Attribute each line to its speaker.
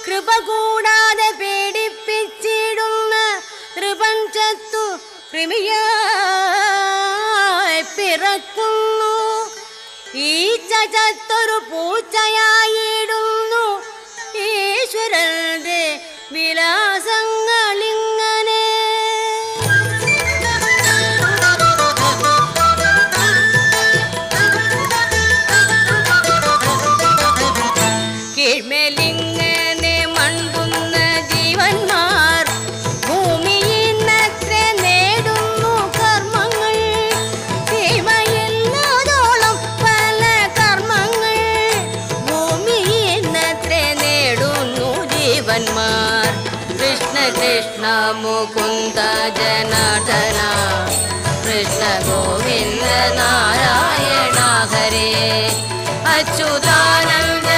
Speaker 1: കൃപ കൂടാതെ പീഡിപ്പിച്ചിടുന്ന പ്രപഞ്ചത്തു കൃമിയായി പിറക്കുന്നു. ഈച്ച ചത്തൊരു പൂച്ചയായിടുന്നു. ഈശ്വരന്റെ വിലാസങ്ങളിങ്ങനെ. കീഴ്മേലിങ്ങനെ മൺകുന്ന ജീവന്മാർ ഭൂമിയിന്നത്ര നേടുന്നു കർമ്മങ്ങൾ. സീമയില്ലാതോളം പല കർമ്മങ്ങൾ ഭൂമിയിന്നത്ര നേടുന്നു ജീവന്മാർ. കൃഷ്ണ കൃഷ്ണ മുകുന്ദ ജനാർദ്ദന കൃഷ്ണ ഗോവിന്ദ നാരായണ ഹരേ അച്യുതാനന്ദ